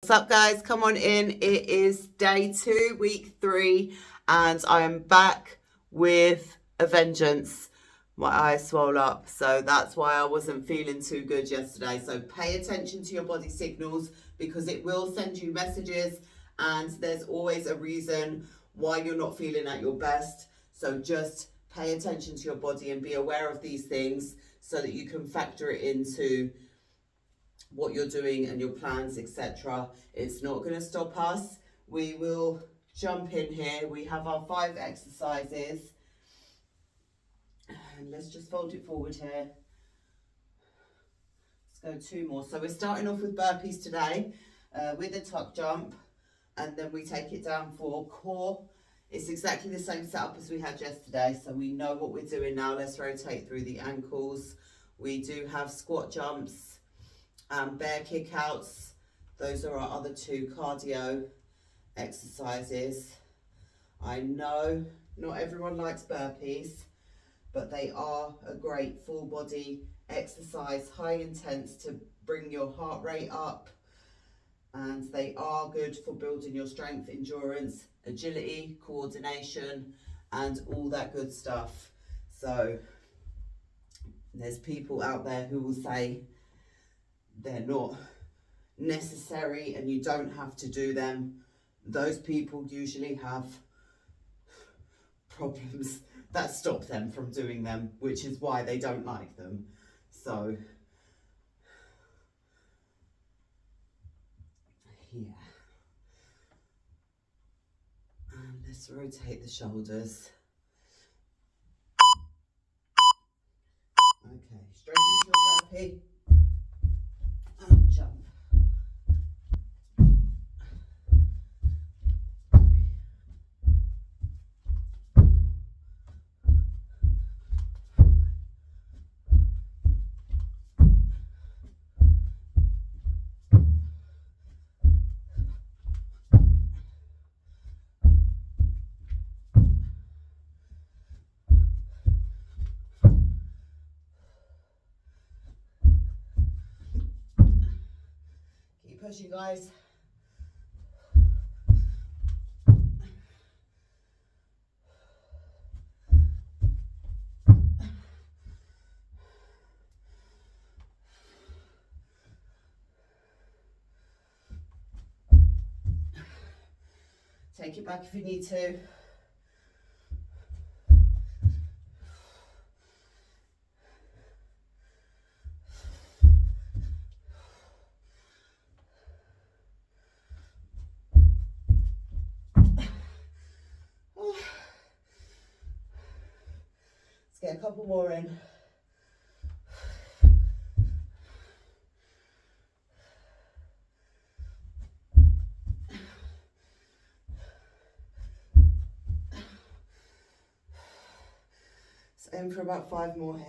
What's up, guys? Come on in. It is day 2, week 3, and I am back with a vengeance. My eyes swole up, so that's why I wasn't feeling too good yesterday. So pay attention to your body signals because it will send you messages, and there's always a reason why you're not feeling at your best. So just pay attention to your body and be aware of these things so that you can factor it into what you're doing and your plans, etc. It's not going to stop us. We will jump in here. We have our 5 exercises, and let's just fold it forward here. Let's go 2 more. So we're starting off with burpees today with a tuck jump, and then we take it down for core. It's exactly the same setup as we had yesterday, so we know what we're doing now. Let's rotate through the ankles. We do have squat jumps and bear kickouts. Those are our other 2 cardio exercises. I know not everyone likes burpees, but they are a great full body exercise, high intense to bring your heart rate up, and they are good for building your strength, endurance, agility, coordination, and all that good stuff. So there's people out there who will say they're not necessary and you don't have to do them. Those people usually have problems that stop them from doing them, which is why they don't like them. So yeah, and let's rotate the shoulders. Okay, straight into your burpee and jump. Keep pushing, guys. Take it back if you need to. Let's get a couple more in. Let's aim for about 5 more here.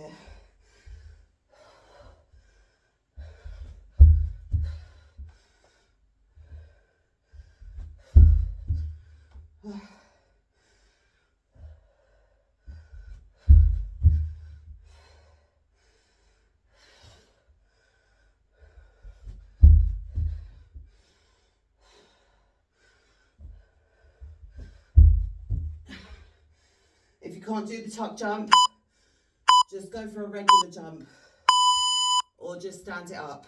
If you can't do the tuck jump, just go for a regular jump or just stand it up.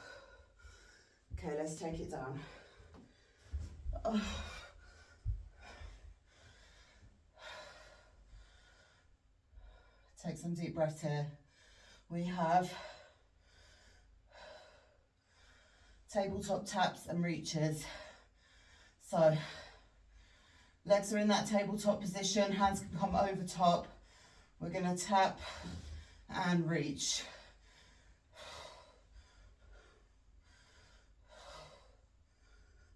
Okay, let's take it down. Take some deep breaths here. We have tabletop taps and reaches. So legs are in that tabletop position, hands can come over top. We're going to tap and reach.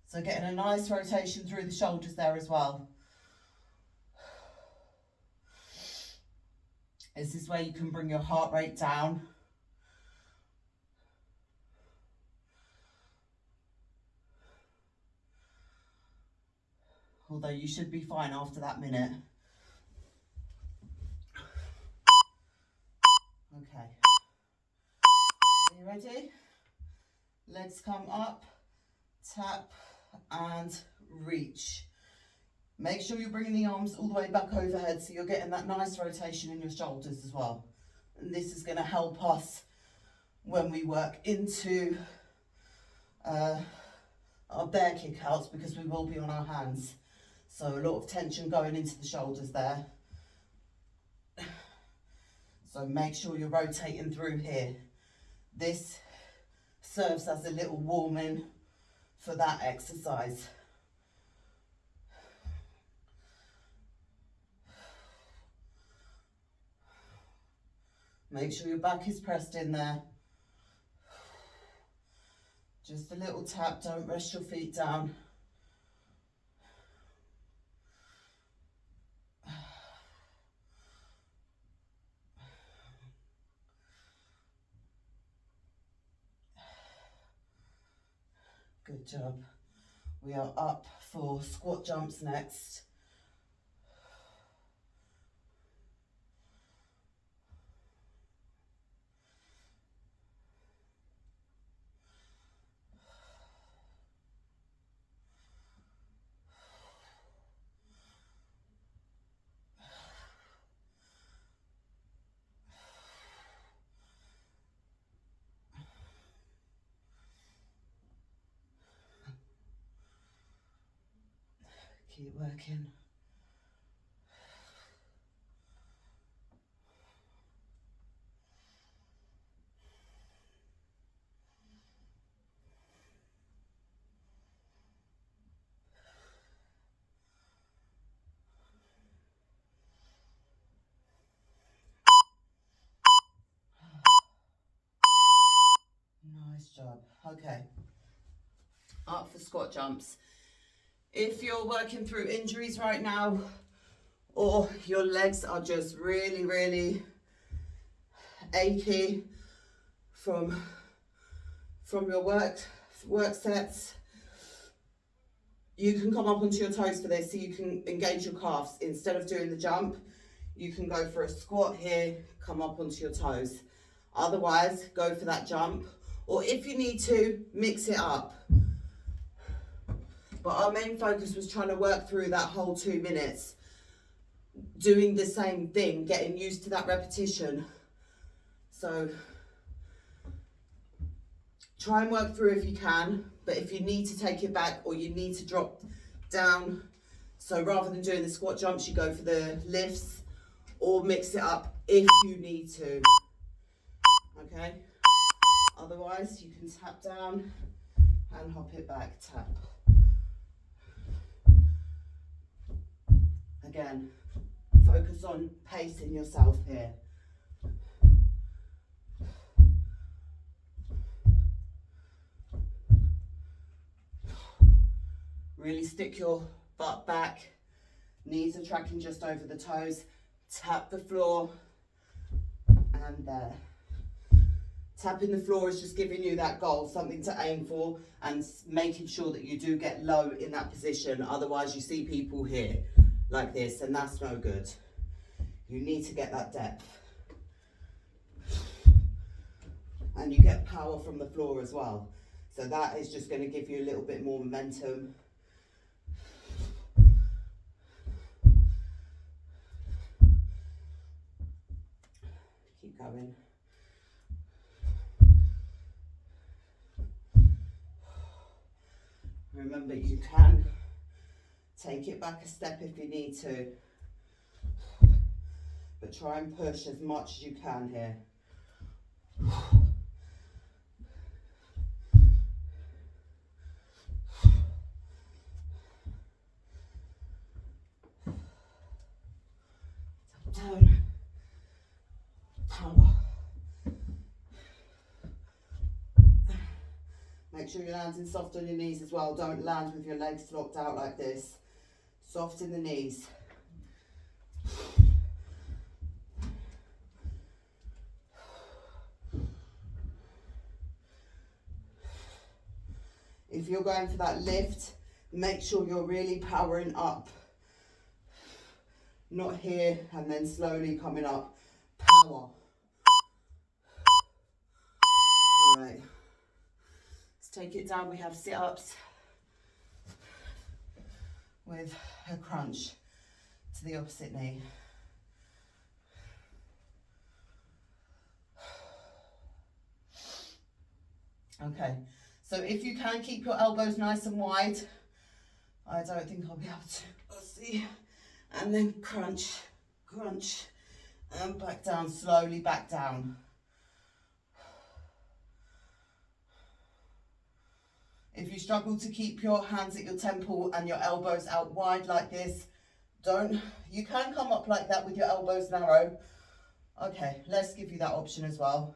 So getting a nice rotation through the shoulders there as well. This is where you can bring your heart rate down. Although you should be fine after that minute. Okay. Are you ready? Legs come up, tap, and reach. Make sure you're bringing the arms all the way back overhead so you're getting that nice rotation in your shoulders as well. And this is going to help us when we work into our bear kickouts, because we will be on our hands. So a lot of tension going into the shoulders there. So make sure you're rotating through here. This serves as a little warm-in for that exercise. Make sure your back is pressed in there. Just a little tap, don't rest your feet down. Good job. We are up for squat jumps next. Keep working. Nice job. Okay. Up for squat jumps. If you're working through injuries right now, or your legs are just really, really achy from your work sets, you can come up onto your toes for this, so you can engage your calves. Instead of doing the jump, you can go for a squat here, come up onto your toes. Otherwise, go for that jump, or if you need to, mix it up. But our main focus was trying to work through that whole 2 minutes, doing the same thing, getting used to that repetition. So try and work through if you can, but if you need to take it back or you need to drop down, so rather than doing the squat jumps, you go for the lifts, or mix it up if you need to. Okay? Otherwise, you can tap down and hop it back, tap. Again, focus on pacing yourself here. Really stick your butt back, knees are tracking just over the toes, tap the floor, and there. Tapping the floor is just giving you that goal, something to aim for, and making sure that you do get low in that position. Otherwise you see people here like this, and that's no good. You need to get that depth. And you get power from the floor as well. So that is just going to give you a little bit more momentum. Keep going. Remember, you can take it back a step if you need to, but try and push as much as you can here. Down. Power. Make sure you're landing soft on your knees as well. Don't land with your legs locked out like this. Soft in the knees. If you're going for that lift, make sure you're really powering up. Not here and then slowly coming up. Power. All right. Let's take it down. We have sit-ups. with a crunch to the opposite knee. Okay, so if you can keep your elbows nice and wide, I don't think I'll be able to. Let's see. And then crunch, crunch, and back down, slowly back down. If you struggle to keep your hands at your temple and your elbows out wide like this, you can come up like that with your elbows narrow. Okay, let's give you that option as well.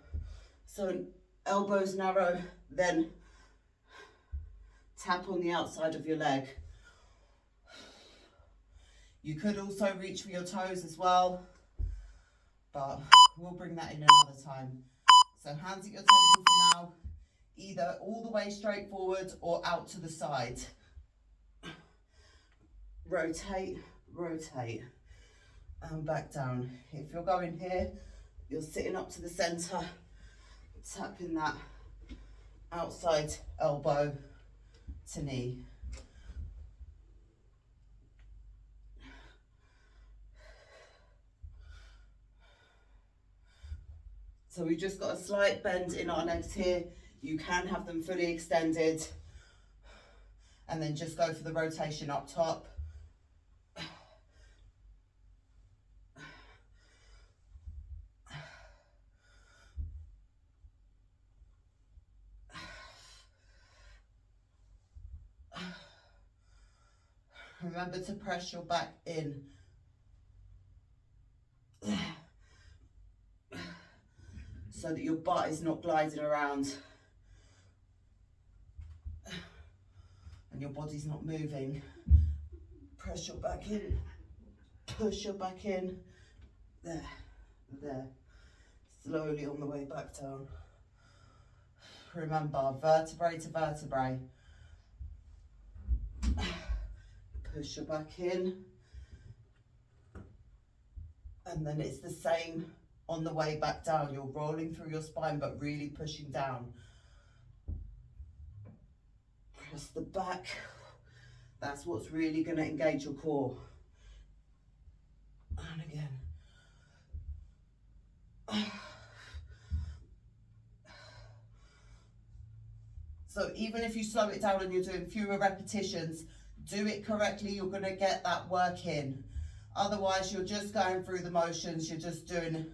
So elbows narrow, then tap on the outside of your leg. You could also reach for your toes as well, but we'll bring that in another time. So hands at your temple for now, either all the way straight forward or out to the side. Rotate, rotate, and back down. If you're going here, you're sitting up to the center, tapping that outside elbow to knee. So we've just got a slight bend in our legs here. You can have them fully extended and then just go for the rotation up top. Remember to press your back in. So that your butt is not gliding around and your body's not moving. Press your back in, push your back in, there, there. Slowly on the way back down. Remember, vertebrae to vertebrae. Push your back in, and then it's the same on the way back down. You're rolling through your spine but really pushing down. Press the back. That's what's really going to engage your core. And again. So even if you slow it down and you're doing fewer repetitions, do it correctly, you're going to get that work in. Otherwise, you're just going through the motions, you're just doing...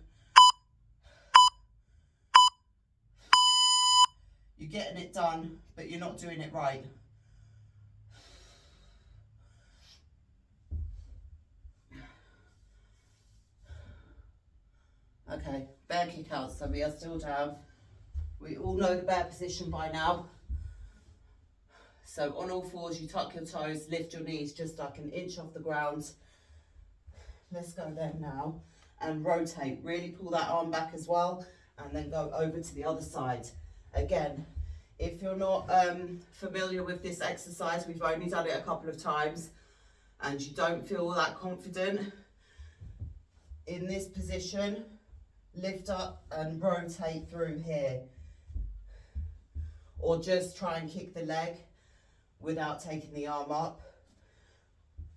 You're getting it done, but you're not doing it right. Okay, bear kick out, so we are still down. We all know the bear position by now. So on all fours, you tuck your toes, lift your knees just like an inch off the ground. Let's go there now and rotate. Really pull that arm back as well and then go over to the other side. Again, if you're not familiar with this exercise, we've only done it a couple of times and you don't feel that confident in this position, lift up and rotate through here. Or just try and kick the leg without taking the arm up.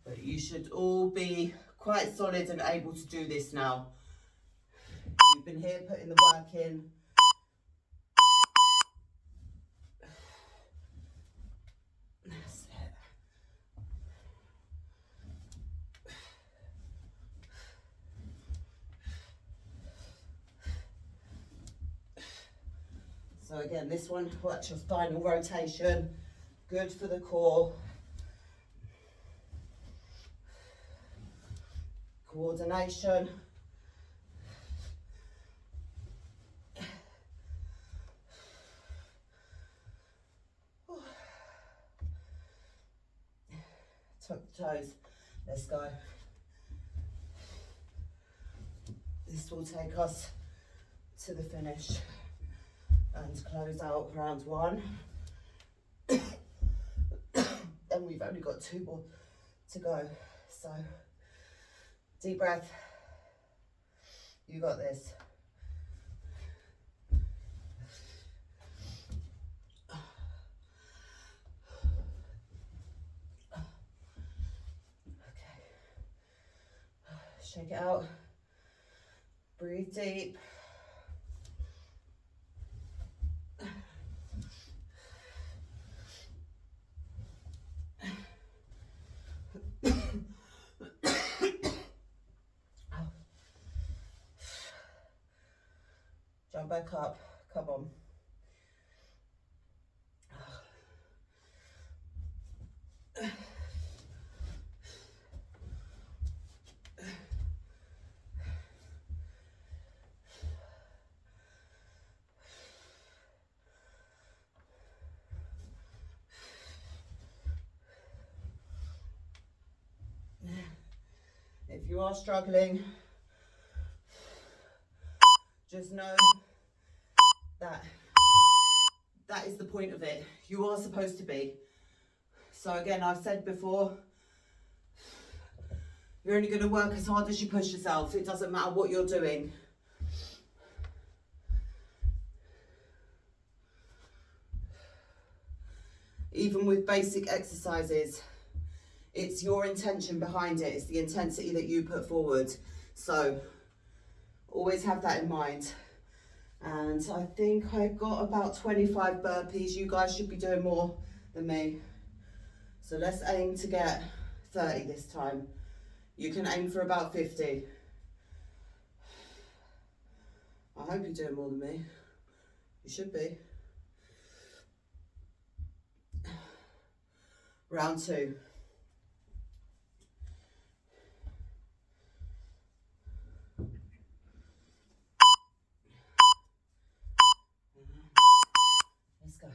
But you should all be quite solid and able to do this now. You've been here putting the work in. That's it. So again, this one, watch your spinal rotation. Good for the core. Coordination. Tuck the toes. Let's go. This will take us to the finish and close out round one. And we've only got 2 more to go. So, deep breath. You got this. Shake it out. Breathe deep. Jump back up. Come on. If you are struggling, just know that that is the point of it. You are supposed to be. So again, I've said before, you're only going to work as hard as you push yourself. It doesn't matter what you're doing. Even with basic exercises, it's your intention behind it. It's the intensity that you put forward. So always have that in mind. And I think I got about 25 burpees. You guys should be doing more than me. So let's aim to get 30 this time. You can aim for about 50. I hope you're doing more than me. You should be. Round 2. Let's go.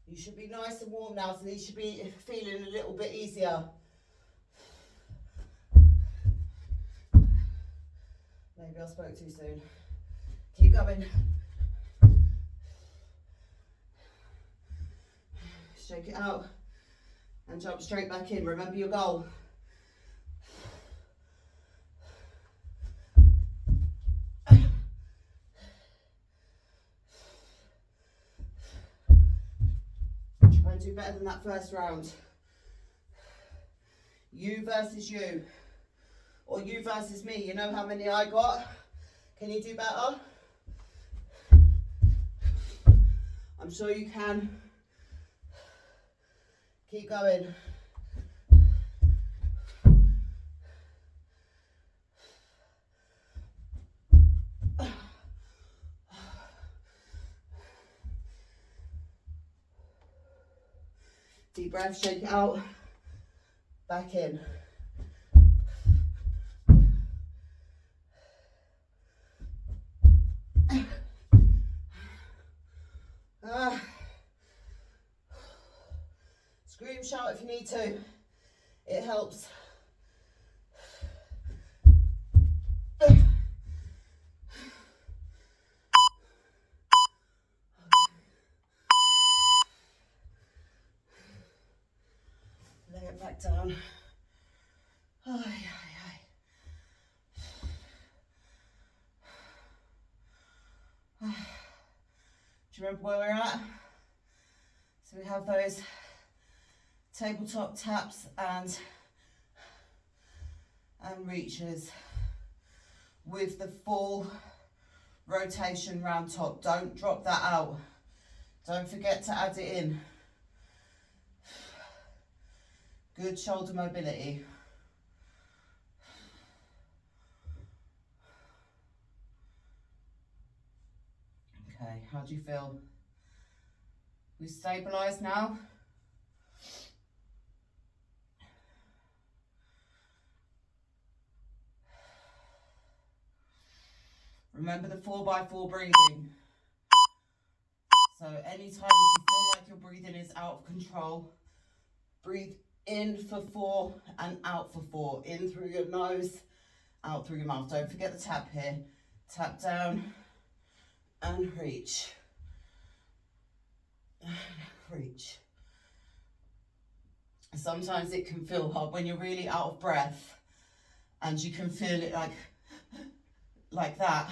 You should be nice and warm now, so these should be feeling a little bit easier. Maybe I spoke too soon. Keep going. Shake it out and jump straight back in. Remember your goal. Try and do better than that first round. You versus you. Or you versus me. You know how many I got? Can you do better? I'm sure you can. Keep going. Deep breath, shake it out. Back in. Scream, shout if you need to. It helps. Lay it back down. Ay, ay, ay. Do you remember where we're at? So we have those tabletop taps and reaches with the full rotation round top. Don't drop that out. Don't forget to add it in. Good shoulder mobility. Okay, how do you feel? We stabilise now. Remember the 4x4 breathing. So anytime if you feel like your breathing is out of control, breathe in for 4 and out for 4. In through your nose, out through your mouth. Don't forget the tap here. Tap down and reach. Reach. Sometimes it can feel hard when you're really out of breath and you can feel it like that.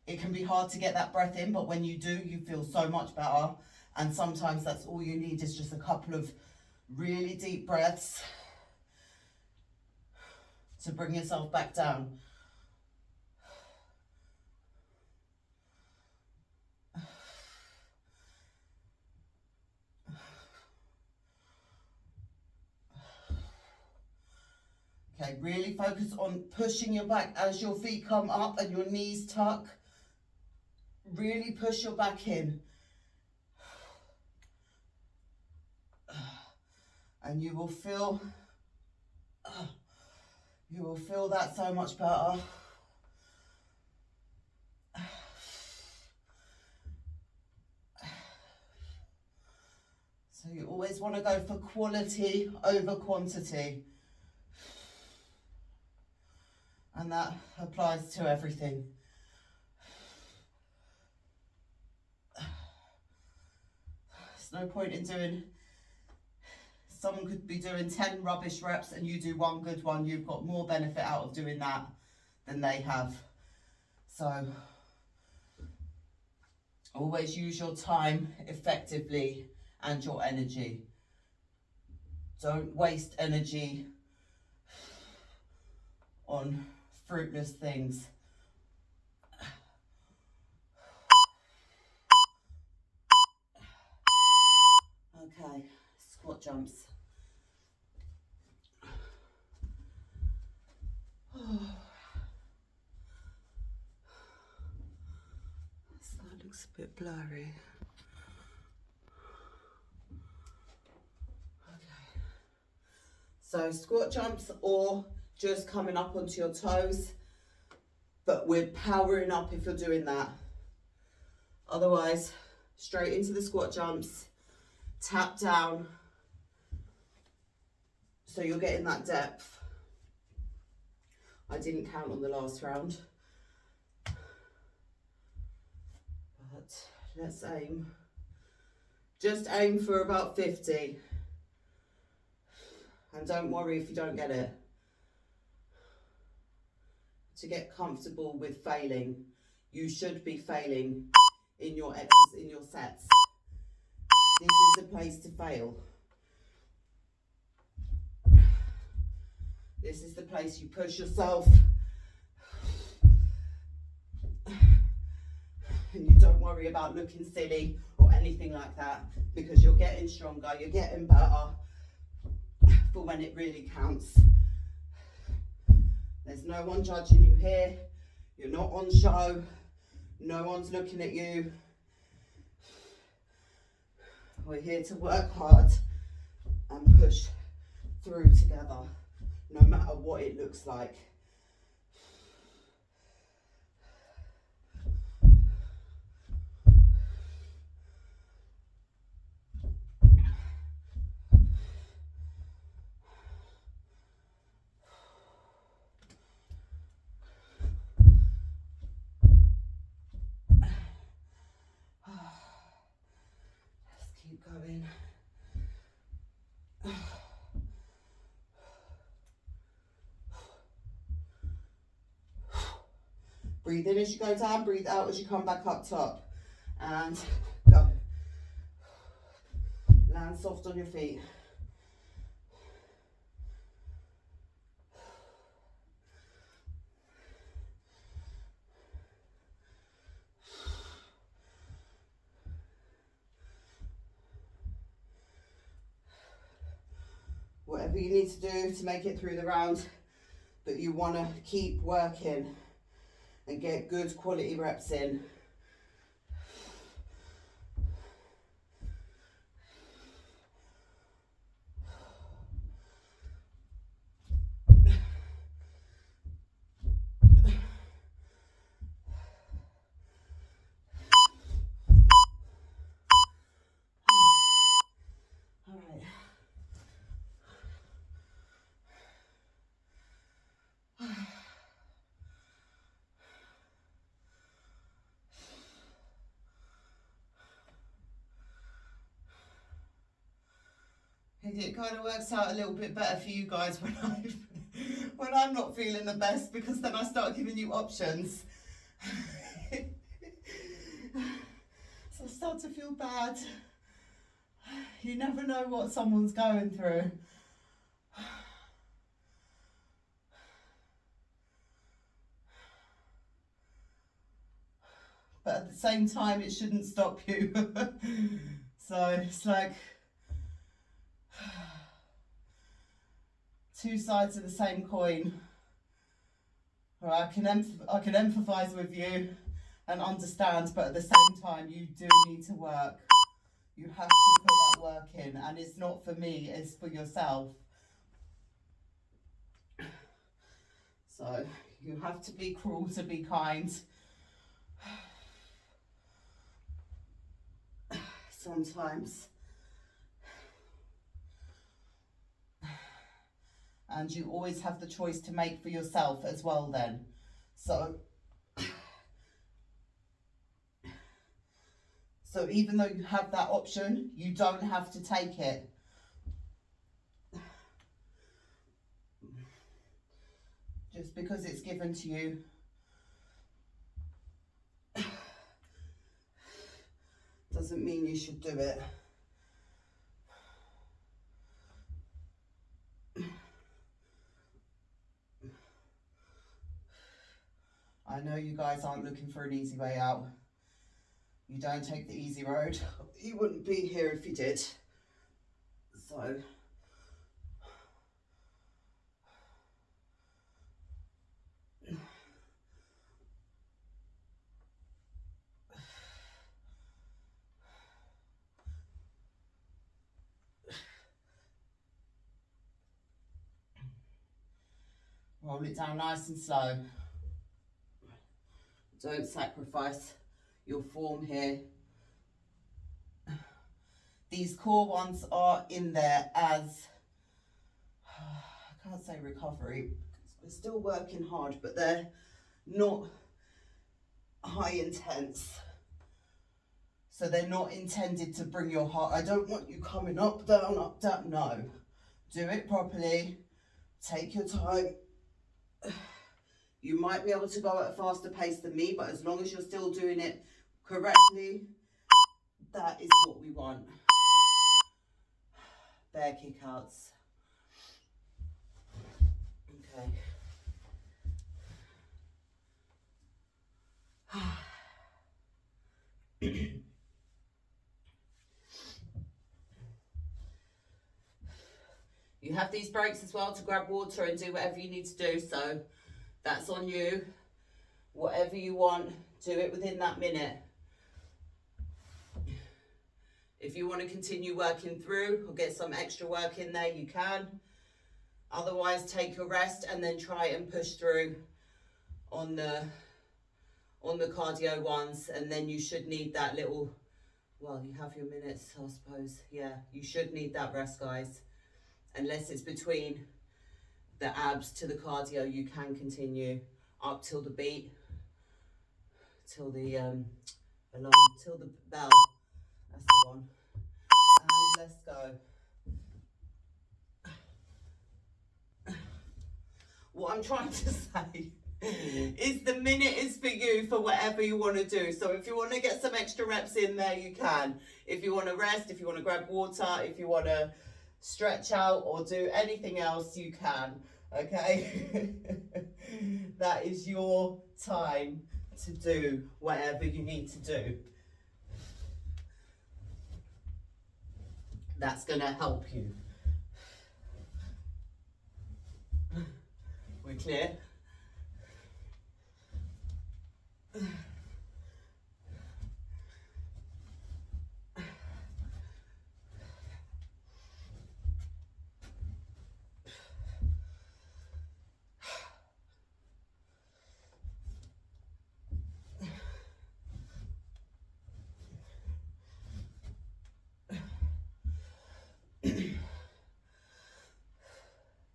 It can be hard to get that breath in, but when you do, you feel so much better. And sometimes that's all you need, is just a couple of really deep breaths to bring yourself back down. Okay, really focus on pushing your back as your feet come up and your knees tuck. Really push your back in. And you will feel that so much better. So you always want to go for quality over quantity. And that applies to everything. There's no point in doing, someone could be doing 10 rubbish reps and you do one good one. You've got more benefit out of doing that than they have. So always use your time effectively and your energy. Don't waste energy on fruitless things. Okay, squat jumps. That looks a bit blurry. Okay. So squat jumps, or just coming up onto your toes, but we're powering up if you're doing that. Otherwise, straight into the squat jumps, tap down, so you're getting that depth. I didn't count on the last round, but let's aim. Just aim for about 50, and don't worry if you don't get it. To get comfortable with failing, you should be failing in your sets. This is the place to fail. This is the place you push yourself and you don't worry about looking silly or anything like that, because you're getting stronger, you're getting better for when it really counts. There's no one judging you here. You're not on show. No one's looking at you. We're here to work hard and push through together, no matter what it looks like. Let's keep going. Breathe in as you go down, breathe out as you come back up top. And go. Land soft on your feet. Whatever you need to do to make it through the round, but you want to keep working and get good quality reps in. it kind of works out a little bit better for you guys when when I'm not feeling the best, because then I start giving you options. So I start to feel bad. You never know what someone's going through. But at the same time, it shouldn't stop you. So it's like two sides of the same coin. I can empathise with you and understand, but at the same time, you do need to work. You have to put that work in, and it's not for me, it's for yourself. So you have to be cruel to be kind. Sometimes. And you always have the choice to make for yourself as well then. So even though you have that option, you don't have to take it. Just because it's given to you doesn't mean you should do it. I know you guys aren't looking for an easy way out. You don't take the easy road. You wouldn't be here if you did. So roll it down nice and slow. Don't sacrifice your form here. These core ones are in there as, I can't say recovery, we're still working hard, but they're not high intense. So they're not intended to bring your heart. I don't want you coming up, down, no. Do it properly, take your time. You might be able to go at a faster pace than me, but as long as you're still doing it correctly, that is what we want. Bear kickouts. Okay. You have these breaks as well to grab water and do whatever you need to do, so that's on you. Whatever you want, do it within that minute. If you want to continue working through or get some extra work in there, you can. Otherwise, take your rest and then try and push through on the cardio ones, and then you should need that little, well, you have your minutes, I suppose. Yeah, you should need that rest, guys. Unless it's between the abs to the cardio, you can continue up till the beat, till the alarm, till the bell. That's the one. And let's go. What I'm trying to say is the minute is for you for whatever you want to do. So if you want to get some extra reps in there, you can. If you want to rest, if you want to grab water, if you want to stretch out or do anything else, you can. Okay? That is your time to do whatever you need to do. That's going to help you. We're clear?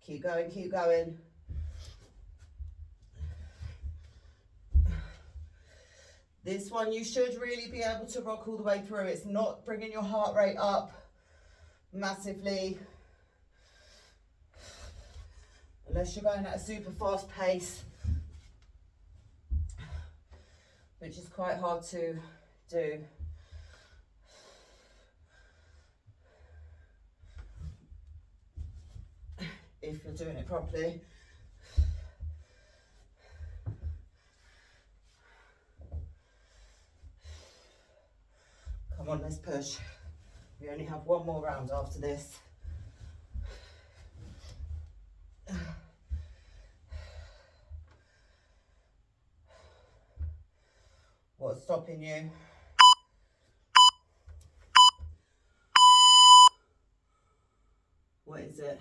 Keep going, keep going. This one you should really be able to rock all the way through. It's not bringing your heart rate up massively. unless you're going at a super fast pace, which is quite hard to do. If you're doing it properly. Come on, let's push. We only have one more round after this. What's stopping you? What is it?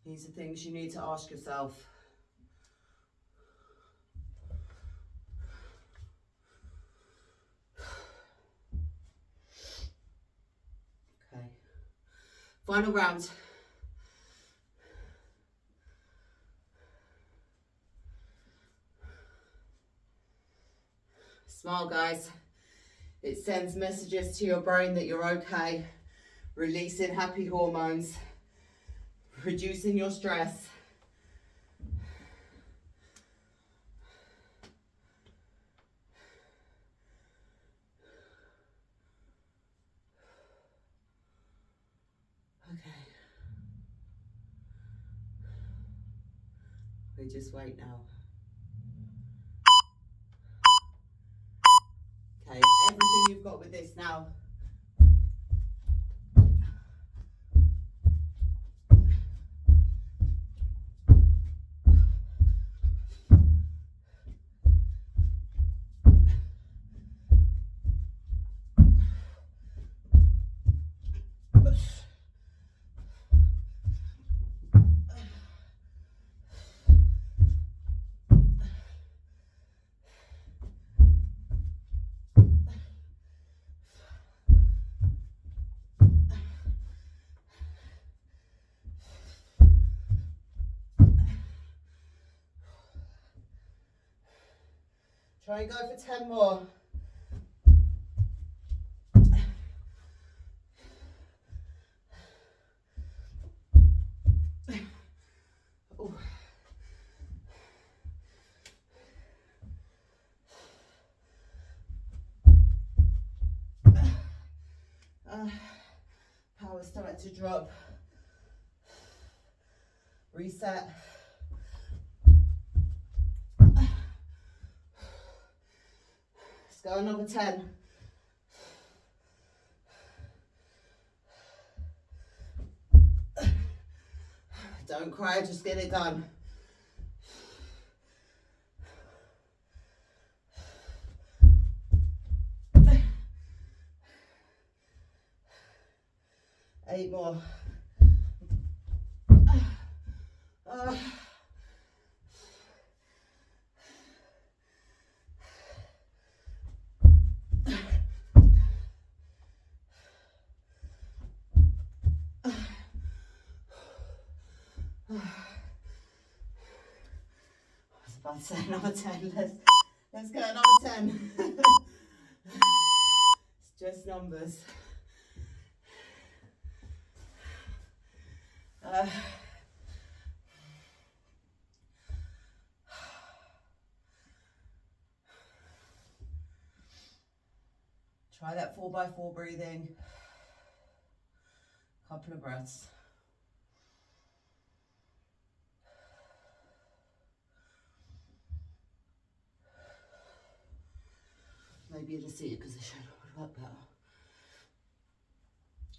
These are things you need to ask yourself. Okay. Final round. Smile, guys. It sends messages to your brain that you're okay, releasing happy hormones, reducing your stress. Okay. We just wait now. Okay, everything you've got with this now. Try and go for 10 more. Ooh. Power's starting to drop. Reset. Let's go another 10. Don't cry, just get it done. Eight more. I was about to say another 10. Let's go another 10. It's just numbers. Try that 4x4 breathing. Couple of breaths. Maybe in a seated position would work better.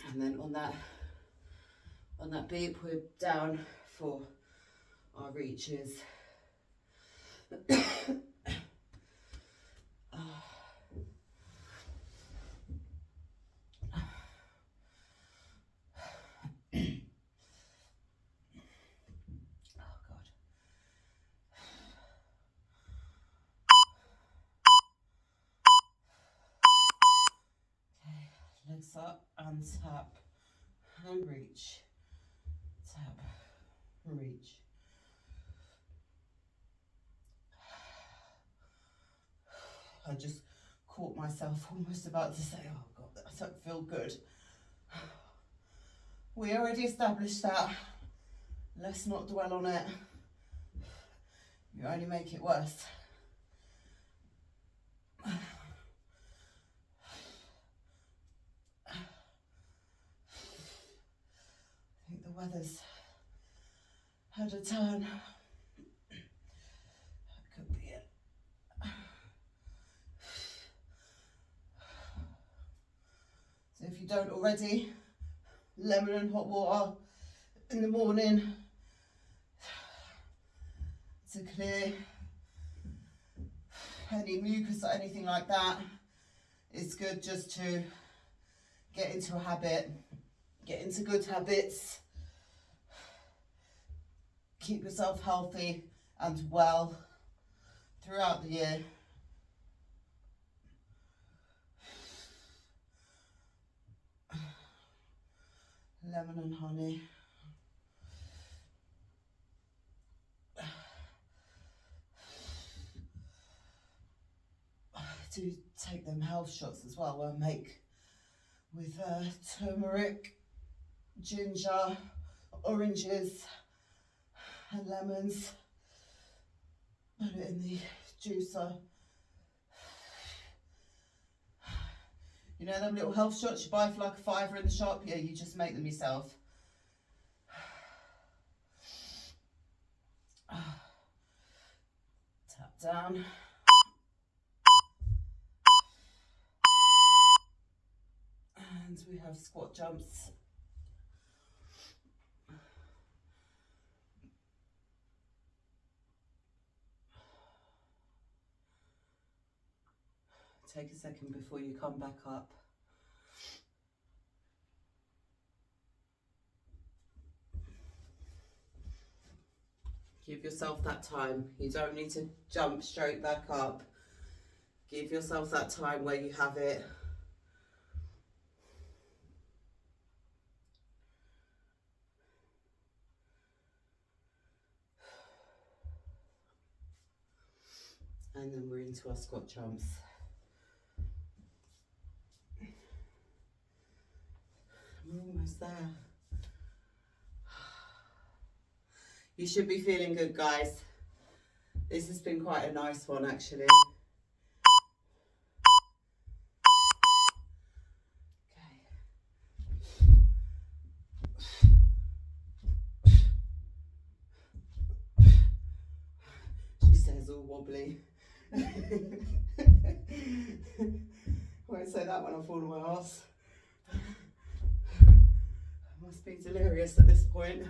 And then on that beat, we're down for our reaches. Legs up and tap and reach, tap and reach. I just caught myself almost about to say, oh God, that don't feel good. We already established that. Let's not dwell on it. You only make it worse. I think the weather's had a turn. That could be it. So if you don't already, lemon and hot water in the morning to clear any mucus or anything like that. It's good just to get into a habit, get into good habits, keep yourself healthy and well throughout the year. Lemon and honey. I do take them health shots as well. I make with turmeric, ginger, oranges and lemons. Put it in the juicer. You know them little health shots you buy for like a £5 in the shop? Yeah, you just make them yourself. Tap down. And we have squat jumps. Take a second before you come back up. Give yourself that time. You don't need to jump straight back up. Give yourself that time where you have it. And then we're into our squat jumps. We're almost there. You should be feeling good, guys. This has been quite a nice one, actually. Okay. She says all wobbly. I won't say that when I fall on my arse. I must be delirious at this point.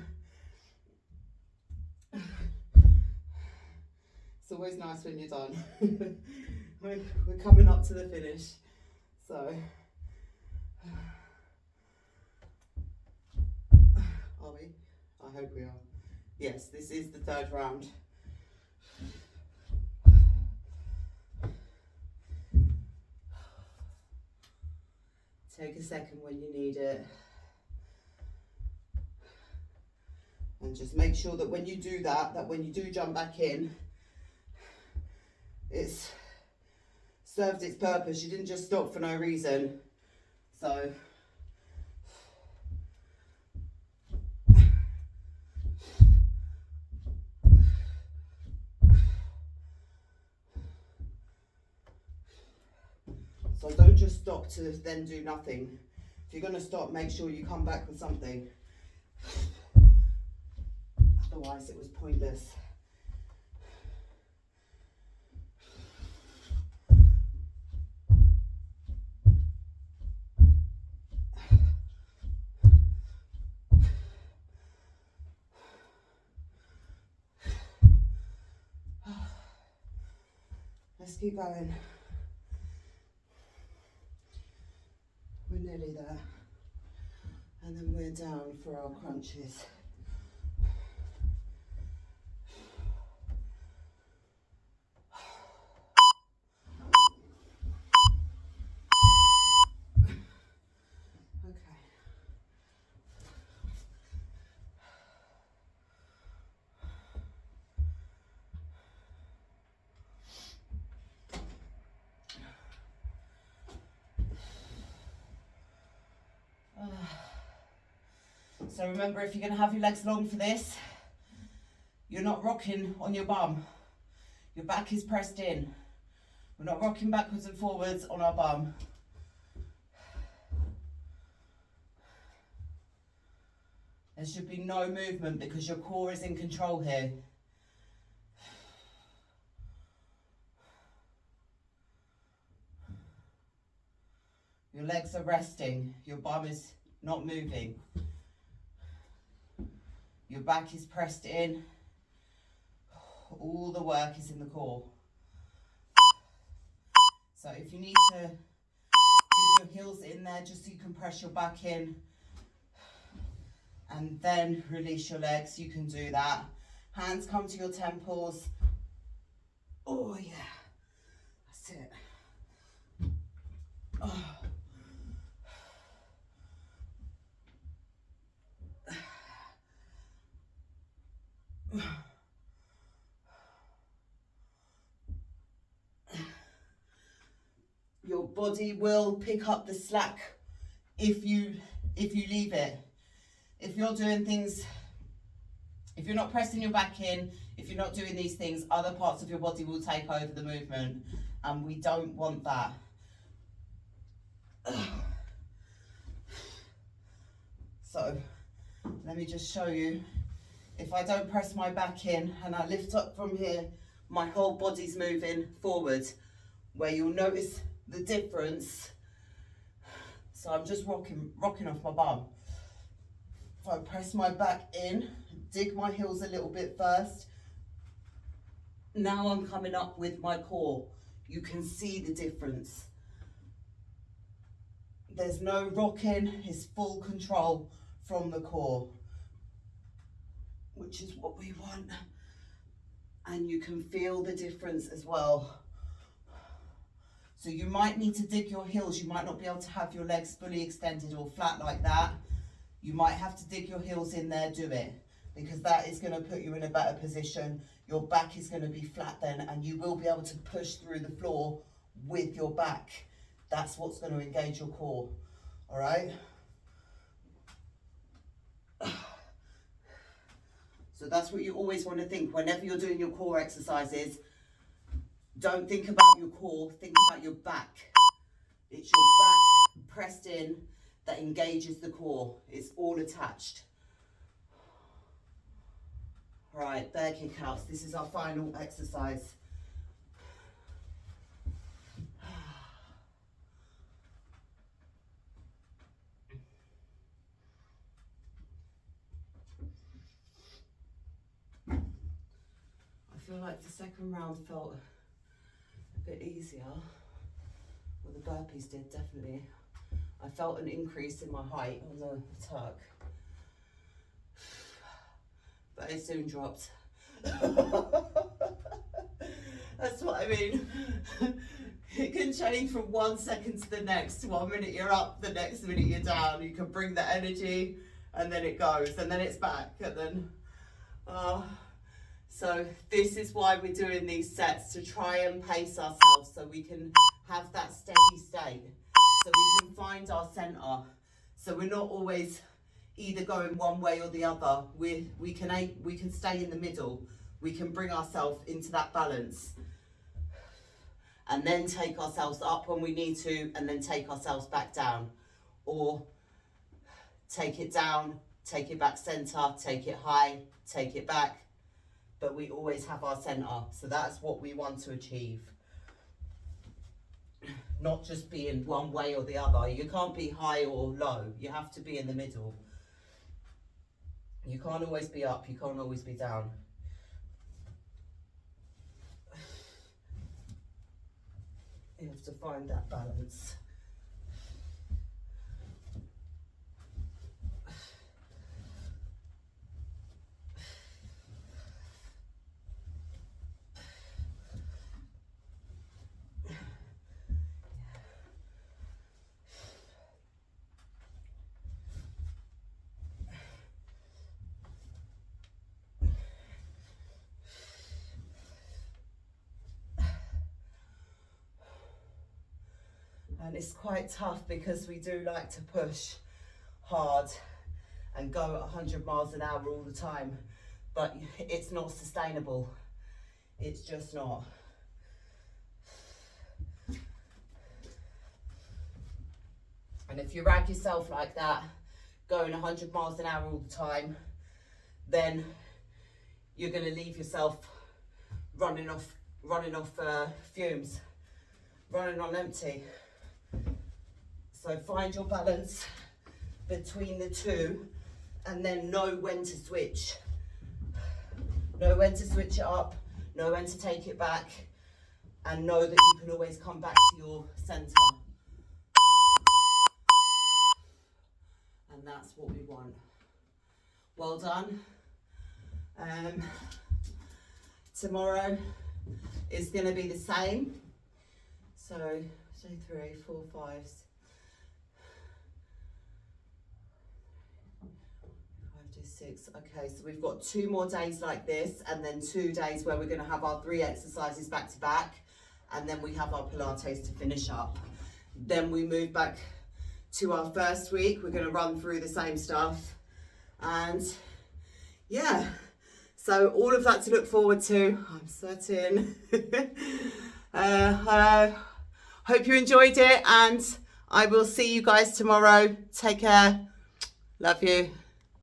It's always nice when you're done. We're coming up to the finish, so are we? I hope we are. Yes, this is the third round. Take a second when you need it. And just make sure that when you do that when you do jump back in, it's served its purpose. You didn't just stop for no reason. So don't just stop to then do nothing. If you're going to stop, make sure you come back with something. Otherwise it was pointless. Let's keep going. We're nearly there. And then we're down for our crunches. So remember, if you're going to have your legs long for this, you're not rocking on your bum. Your back is pressed in. We're not rocking backwards and forwards on our bum. There should be no movement because your core is in control here. Your legs are resting. Your bum is not moving. Your back is pressed in. All the work is in the core. So if you need to dig your heels in there just so you can press your back in and then release your legs, you can do that. Hands come to your temples. Oh yeah, that's it. Oh. Your body will pick up the slack if you leave it. If you're doing things, if you're not pressing your back in, if you're not doing these things, other parts of your body will take over the movement, and we don't want that. So let me just show you. If I don't press my back in and I lift up from here, my whole body's moving forward, where you'll notice the difference. So I'm just rocking off my bum. If I press my back in, dig my heels a little bit first, now I'm coming up with my core. You can see the difference. There's no rocking, it's full control from the core, which is what we want. And you can feel the difference as well. So you might need to dig your heels. You might not be able to have your legs fully extended or flat like that. You might have to dig your heels in there, do it, because that is going to put you in a better position. Your back is going to be flat then, and you will be able to push through the floor with your back. That's what's going to engage your core. All right? So that's what you always want to think whenever you're doing your core exercises. Don't think about your core, think about your back. It's your back pressed in that engages the core. It's all attached. Right, bear kick outs. This is our final exercise. I feel like the second round felt a bit easier. Well, the burpees did, definitely. I felt an increase in my height on the tuck. But it soon dropped. That's what I mean. It can change from 1 second to the next. 1 minute you're up, the next minute you're down. You can bring the energy and then it goes and then it's back and then... So this is why we're doing these sets, to try and pace ourselves so we can have that steady state, so we can find our center, so we're not always either going one way or the other. We can stay in the middle. We can bring ourselves into that balance and then take ourselves up when we need to, and then take ourselves back down, or take it down, take it back center, take it high, take it back. But we always have our center. So that's what we want to achieve. Not just being one way or the other. You can't be high or low. You have to be in the middle. You can't always be up. You can't always be down. You have to find that balance. And it's quite tough because we do like to push hard and go at 100 miles an hour all the time, but it's not sustainable. It's just not. And if you rag yourself like that, going 100 miles an hour all the time, then you're going to leave yourself running off fumes, running on empty. So find your balance between the two, and then know when to switch. Know when to switch it up, know when to take it back, and know that you can always come back to your centre. And that's what we want. Well done. Tomorrow is going to be the same. So 2, 3, 4, 5, 6. Okay, so we've got 2 more days like this, and then 2 days where we're going to have our 3 exercises back to back, and then we have our Pilates to finish up. Then we move back to our first week. We're going to run through the same stuff, and yeah, so all of that to look forward to. I'm certain. Hope you enjoyed it, and I will see you guys tomorrow. Take care. Love you.